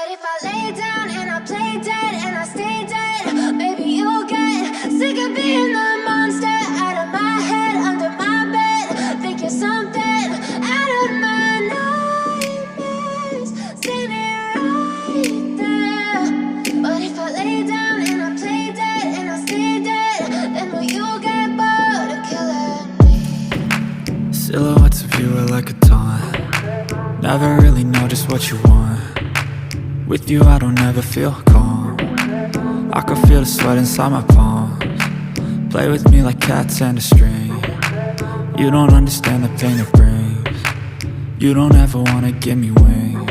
But if I lay down and I play dead and I stay dead, maybe you'll get sick of being the monster out of my head, under my bed. Think you're something out of my nightmares, standing right there. But if I lay down and I play dead and I stay dead, then will you get bored of killing me? Silhouettes of you are like a taunt. Never really know just what you want. With you I don't ever feel calm. I can feel the sweat inside my palms. Play with me like cats and a string. You don't understand the pain it brings. You don't ever wanna give me wings.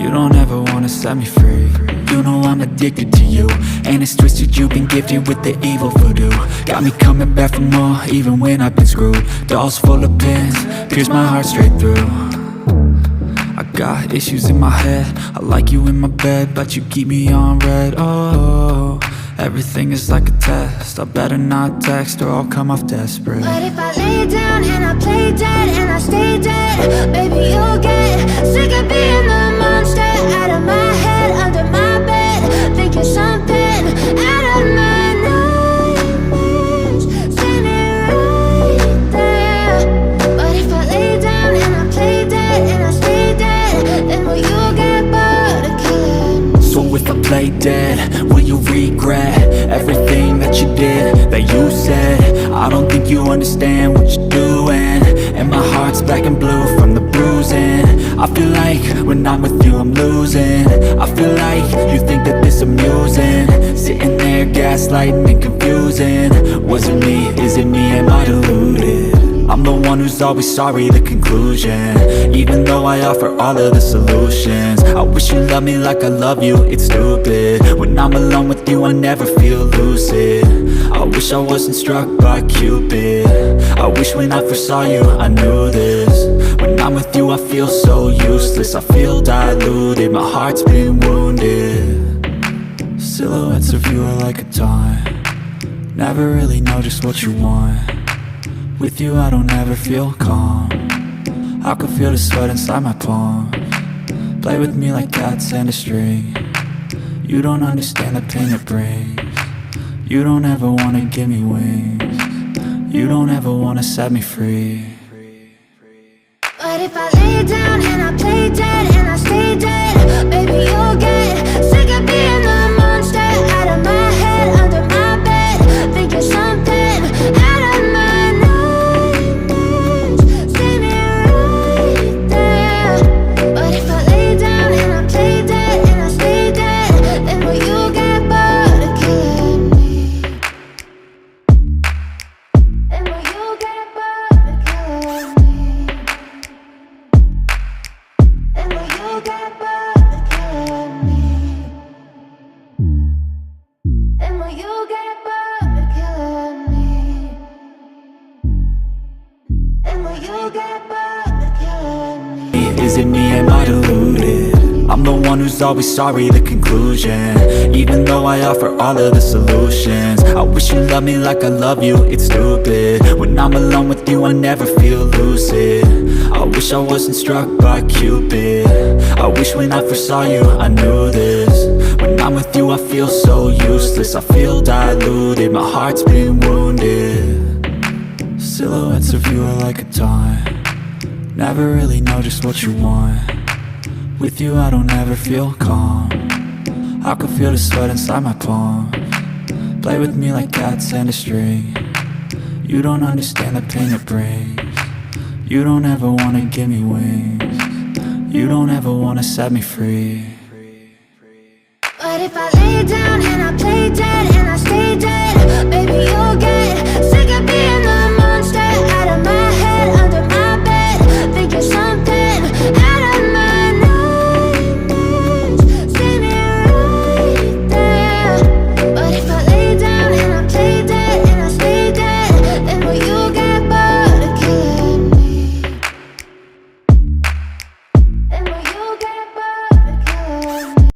You don't ever wanna set me free. You know I'm addicted to you, and it's twisted, you've been gifted with the evil voodoo. Got me coming back for more, even when I've been screwed. Dolls full of pins, pierce my heart straight through. I got issues in my head, I like you in my bed, but you keep me on red. Oh, everything is like a test, I better not text or I'll come off desperate. But if I lay down and I play dead and I stay dead, baby you'll get sick of being the monster out of my head, under my bed. Think you're something out of my nightmares, standing right there. But if I lay down and I play dead and I stay dead, then will you get bored of killing me? So if I play dead, will you regret everything that you did, that you said? I don't think you understand what you're doing, and my heart's black and blue from the bruising. I feel like when I'm with you I'm losing. I feel like you think that this amusing, sitting there gaslighting and confusing. Was it me? Is it me? Am I deluded? I'm the one who's always sorry, the conclusion. Even though I offer all of the solutions, I wish you loved me like I love you, it's stupid. When I'm alone with you I never feel lucid. I wish I wasn't struck by Cupid. I wish when I first saw you I knew this. When I'm with you I feel so useless, I feel diluted, my heart's been wounded. Silhouettes of you are like a taunt. Never really know just what you want. With you I don't ever feel calm. I can feel the sweat inside my palms. Play with me like cats and a string. You don't understand the pain it brings. You don't ever wanna give me wings. You don't ever wanna set me free. But if I lay down and I play dead and I stay dead, baby you'll get sick of being the monster out of my head, under my bed. Think you're something out of my nightmares, standing right there. But if I lay down and I play dead and I stay dead, then will you get bored of killing me? Then will you get bored of killing me? Then will you get bored of killing me? Then will you get bored of killing me? Then will you get bored of killing me? Is it me? Am I deluded? I'm the one who's always sorry, the conclusion. Even though I offer all of the solutions, I wish you loved me like I love you, it's stupid. When I'm alone with you I never feel lucid. I wish I wasn't struck by Cupid. I wish when I first saw you I knew this. When I'm with you I feel so useless, I feel diluted, my heart's been wounded. Silhouettes of you are like a taunt. Never really know just what you want. With you I don't ever feel calm. I can feel the sweat inside my palms. Play with me like cats and a string. You don't understand the pain it brings. You don't ever wanna give me wings. You don't ever wanna set me free. But if I lay down and I play dead and I stay dead, baby you'll get sick of being the monster out of my head, under my bed. Think you're something out of my nightmares, standing right there. But if I lay down and I play dead and I stay dead, then will you get bored of killing me? Then will you get bored of killing me?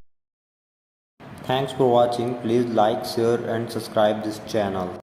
Thanks for watching. Please like, share and subscribe this channel.